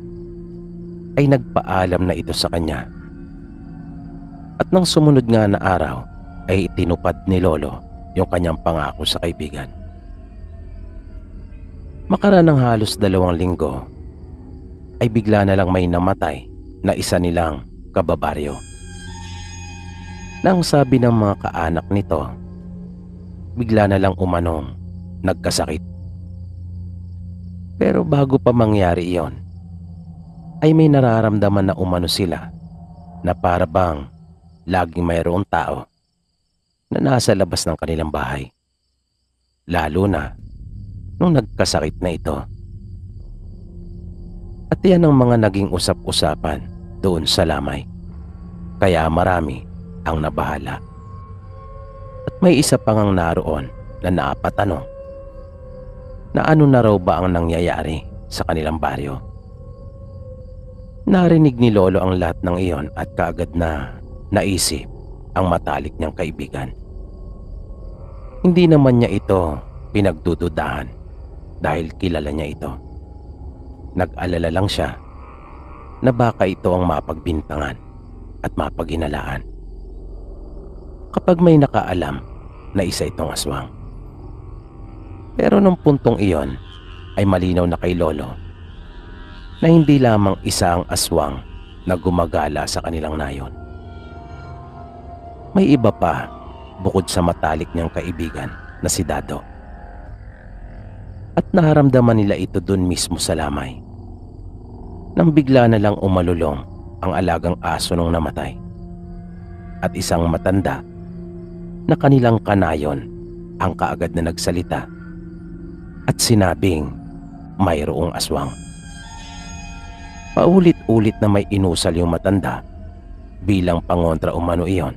ay nagpaalam na ito sa kanya. At nang sumunod nga na araw, ay itinupad ni Lolo yung kanyang pangako sa kaibigan. Makaraan ng halos 2 linggo ay bigla na lang may namatay na isa nilang kababaryo. Nang sabi ng mga kaanak nito, bigla na lang umanong nagkasakit. Pero bago pa mangyari iyon, ay may nararamdaman na umano sila na para bang laging mayroong tao na nasa labas ng kanilang bahay. Lalo na nung nagkasakit na ito. At yan ang mga naging usap-usapan doon sa lamay. Kaya marami ang nabahala. At may isa pang ang naroon na napatanong na ano na raw ba ang nangyayari sa kanilang baryo. Narinig ni Lolo ang lahat ng iyon at kaagad na naisip ang matalik niyang kaibigan. Hindi naman niya ito pinagdududahan dahil kilala niya ito. Nag-alala lang siya na baka ito ang mapagbintangan at mapaginalaan kapag may nakaalam na isa itong aswang. Pero nung puntong iyon ay malinaw na kay Lolo na hindi lamang isa ang aswang na gumagala sa kanilang nayon. May iba pa bukod sa matalik niyang kaibigan na si Dado. At naramdaman nila ito dun mismo sa lamay nang bigla na lang umalulong ang alagang aso nung namatay at isang matanda na kanilang kanayon ang kaagad na nagsalita at sinabing mayroong aswang. Paulit-ulit na may inusal yung matanda bilang pangontra umano iyon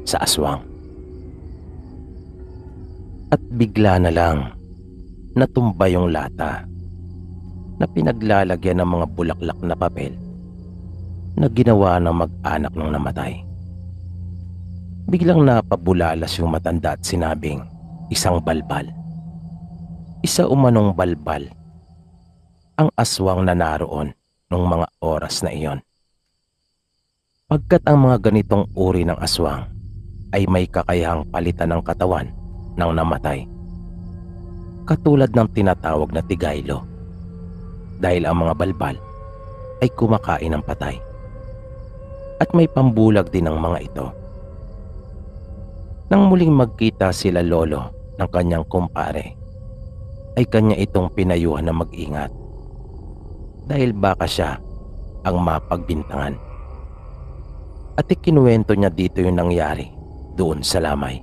sa aswang. At bigla na lang natumba yung lata na pinaglalagyan ng mga bulaklak na papel na ginawa ng mag-anak ng namatay. Biglang napabulalas yung matanda at sinabing isang balbal. Isa umanong balbal ang aswang na naroon nung mga oras na iyon. Pagkat ang mga ganitong uri ng aswang ay may kakayahang palitan ng katawan ng namatay, katulad ng tinatawag na tigaylo, dahil ang mga balbal ay kumakain ng patay at may pambulag din ang mga ito. Nang muling magkita sila Lolo ng kanyang kumpare, ay kanya itong pinayuhan na mag-ingat dahil baka siya ang mapagbintangan. At ikinuwento niya dito yung nangyari doon sa lamay,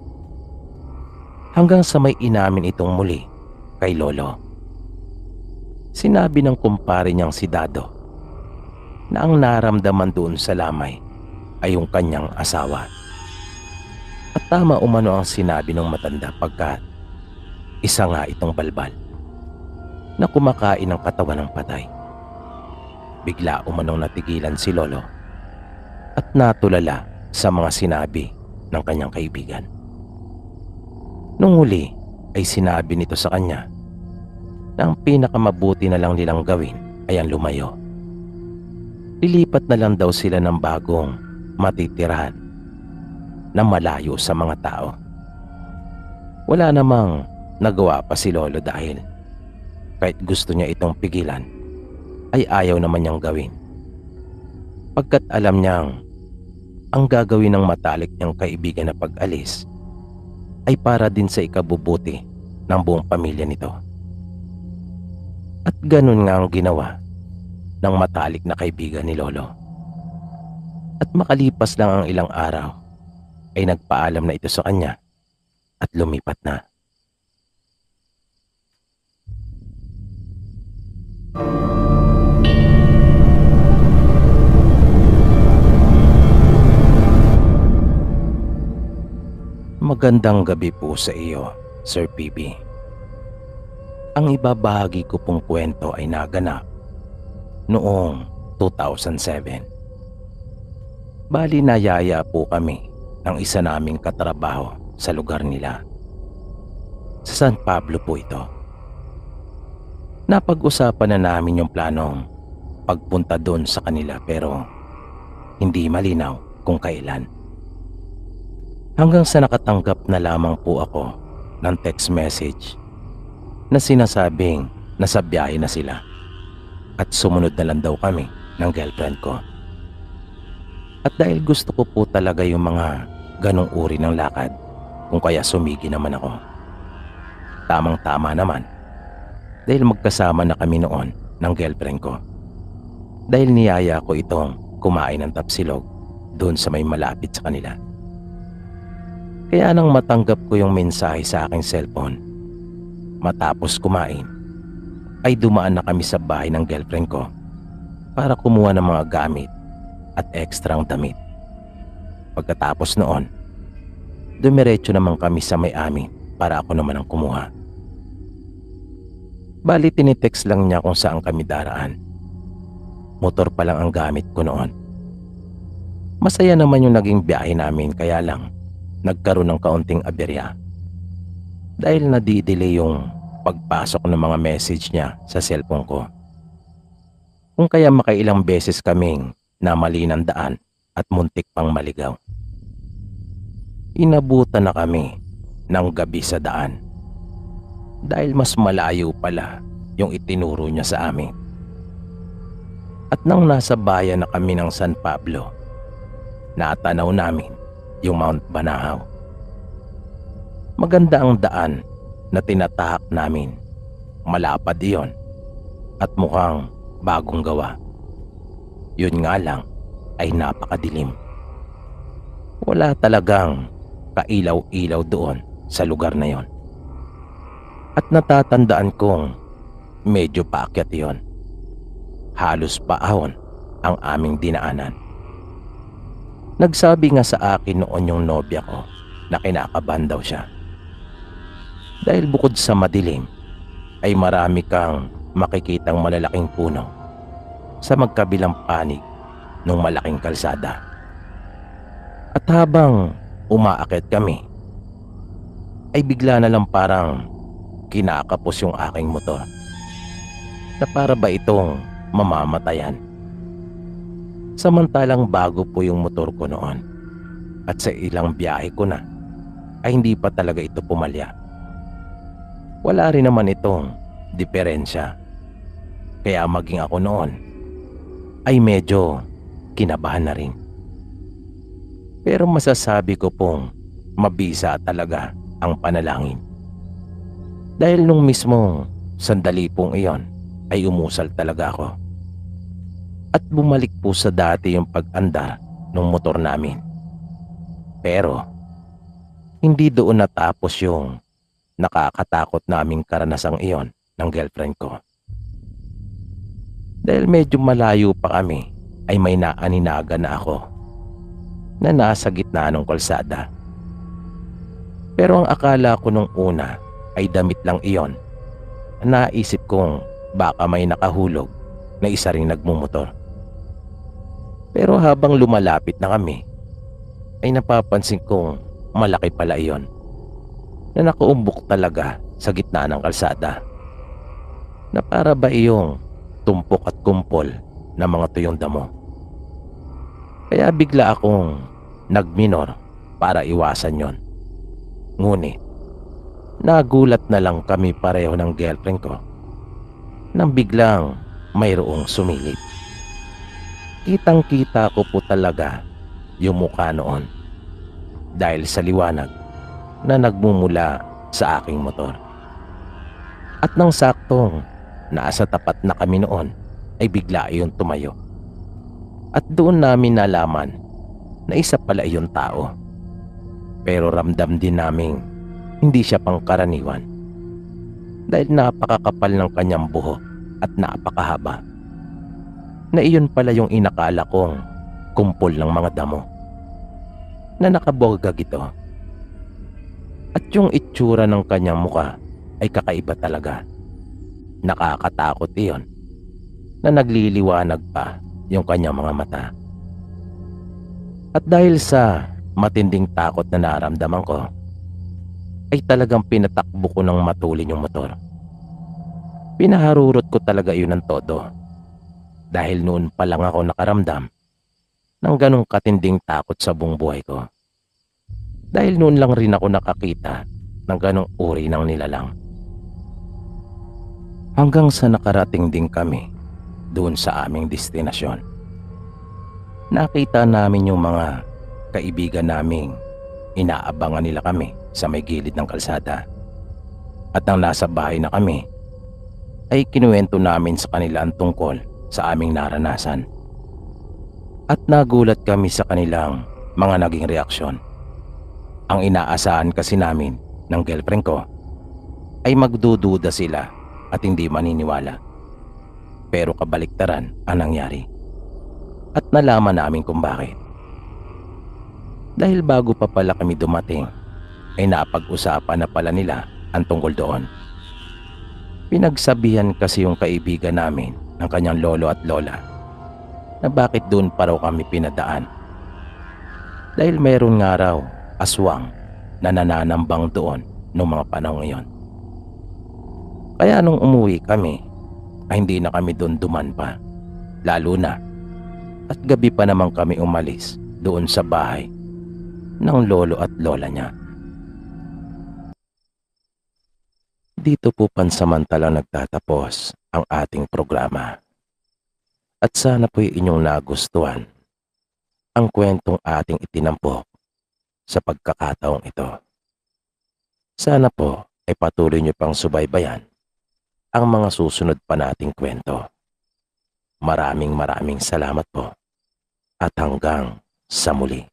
hanggang sa may inamin itong muli kay Lolo. Sinabi ng kumpare niyang si Dado na ang naramdaman doon sa lamay ay yung kanyang asawa. At tama umano ang sinabi ng matanda pagkat isa nga itong balbal na kumakain ng katawan ng patay. Bigla umanong natigilan si Lolo at natulala sa mga sinabi ng kanyang kaibigan. Nung huli ay sinabi nito sa kanya na ang pinakamabuti na lang nilang gawin ay ang lumayo. Lilipat na lang daw sila ng bagong matitirahan na malayo sa mga tao. Wala namang nagawa pa si Lolo dahil kahit gusto niya itong pigilan ay ayaw naman niyang gawin, pagkat alam niyang ang gagawin ng matalik niyang kaibigan na pag-alis ay para din sa ikabubuti ng buong pamilya nito. At ganun nga ang ginawa ng matalik na kaibigan ni Lolo. At makalipas lang ang ilang araw ay nagpaalam na ito sa kanya at lumipat na. Magandang gabi po sa iyo, Sir PB. Ang ibabahagi ko pong kwento ay naganap noong 2007. Bali nayaya po kami ng isa naming katrabaho sa lugar nila. Sa San Pablo po ito. Napag-usapan na namin yung planong pagpunta doon sa kanila pero hindi malinaw kung kailan. Hanggang sa nakatanggap na lamang po ako ng text message na sinasabing nasa biyahe na sila at sumunod na lang daw kami ng girlfriend ko. At dahil gusto ko po talaga yung mga ganong uri ng lakad, kung kaya sumigi naman ako. Tamang-tama naman dahil magkasama na kami noon ng girlfriend ko. Dahil niyaya ko itong kumain ng tapsilog doon sa may malapit sa kanila. Kaya nang matanggap ko yung mensahe sa aking cellphone, matapos kumain, ay dumaan na kami sa bahay ng girlfriend ko para kumuha ng mga gamit at ekstrang damit. Pagkatapos noon, dumiretso naman kami sa may amin para ako naman ang kumuha. Bali tinitext lang niya kung saan kami daraan. Motor pa lang ang gamit ko noon. Masaya naman yung naging biyahe namin, kaya lang nagkaroon ng kaunting aberya. Dahil nadidelay yung pagpasok ng mga message niya sa cellphone ko. Kung kaya makailang beses kaming namali ng daan at muntik pang maligaw. Inabutan na kami ng gabi sa daan dahil mas malayo pala yung itinuro niya sa amin. At nang nasa bayan na kami ng San Pablo, natanaw namin yung Mount Banahaw. Maganda ang daan na tinatahak namin. Malapad iyon at mukhang bagong gawa. Yun nga lang ay napakadilim. Wala talagang kailaw-ilaw doon sa lugar na yon. At natatandaan kong medyo paakyat yon. Halos paahon ang aming dinaanan. Nagsabi nga sa akin noon yung nobya ko na kinakabahan daw siya. Dahil bukod sa madilim, ay marami kang makikitang malalaking puno sa magkabilang panig ng malaking kalsada. At habang umaakyat kami, ay bigla na lang parang kinakapos yung aking motor. Na para ba itong mamamatayan? Samantalang bago po yung motor ko noon at sa ilang biyahe ko na ay hindi pa talaga ito pumalya. Wala rin naman itong diferensya. Kaya maging ako noon ay medyo kinabahan na rin. Pero masasabi ko pong mabisa talaga ang panalangin. Dahil nung mismong sandali pong iyon ay umusal talaga ako. At bumalik po sa dati yung pag-anda ng motor namin. Pero hindi doon natapos yung nakakatakot naming karanasang iyon ng girlfriend ko. Dahil medyo malayo pa kami ay may naaninaga na ako na nasa gitna ng kalsada. Pero ang akala ko nung una ay damit lang iyon. Naisip kong baka may nakahulog na isa ring nagmumotor. Pero habang lumalapit na kami ay napapansin kong malaki pala iyon na nakaumbok talaga sa gitna ng kalsada, na para ba iyong tumpok at kumpol na mga tuyong damo. Kaya bigla akong nagminor para iwasan yon. Ngunit nagulat na lang kami pareho ng girlfriend ko nang biglang mayroong sumilip. Kitang-kita ko po talaga yung mukha noon dahil sa liwanag na nagmumula sa aking motor. At nang saktong nasa tapat na kami noon ay bigla iyon tumayo. At doon namin nalaman na isa pala iyon tao. Pero ramdam din naming hindi siya pangkaraniwan dahil napakakapal ng kanyang buhok at napakahaba. Na iyon pala yung inakala kong kumpol ng mga damo na nakabogag ito. At yung itsura ng kanyang muka ay kakaiba talaga. Nakakatakot iyon na nagliliwanag pa yung kanyang mga mata. At dahil sa matinding takot na naramdaman ko, ay talagang pinatakbo ko ng matulin yung motor. Pinaharurot ko talaga yun ng todo. Dahil noon pa lang ako nakaramdam ng ganong katinding takot sa buong buhay ko. Dahil noon lang rin ako nakakita ng ganong uri ng nilalang. Hanggang sa nakarating din kami doon sa aming destinasyon. Nakita namin yung mga kaibigan naming inaabangan nila kami sa may gilid ng kalsada. At nang nasa bahay na kami, ay kinuwento namin sa kanila ang tungkol sa aming naranasan. At nagulat kami sa kanilang mga naging reaksyon. Ang inaasahan kasi namin ng girlfriend ko ay magdududa sila at hindi maniniwala. Pero kabaliktaran ang nangyari. At nalaman namin kung bakit. Dahil bago pa pala kami dumating, ay napag-usapan na pala nila ang tungkol doon. Pinagsabihan kasi yung kaibigan namin ng kanyang lolo at lola na bakit doon pa raw kami pinadaan. Dahil mayroon nga raw aswang na nananambang doon noong mga panahon ngayon. Kaya nung umuwi kami, ay hindi na kami doon duman pa. Lalo na at gabi pa naman kami umalis doon sa bahay ng lolo at lola niya. Dito po pansamantalang nagtatapos ang ating programa. At sana po'y inyong nagustuhan ang kwentong ating itinampok sa pagkakataong ito. Sana po ay patuloy niyo pang subaybayan ang mga susunod pa nating kwento. Maraming salamat po at hanggang sa muli.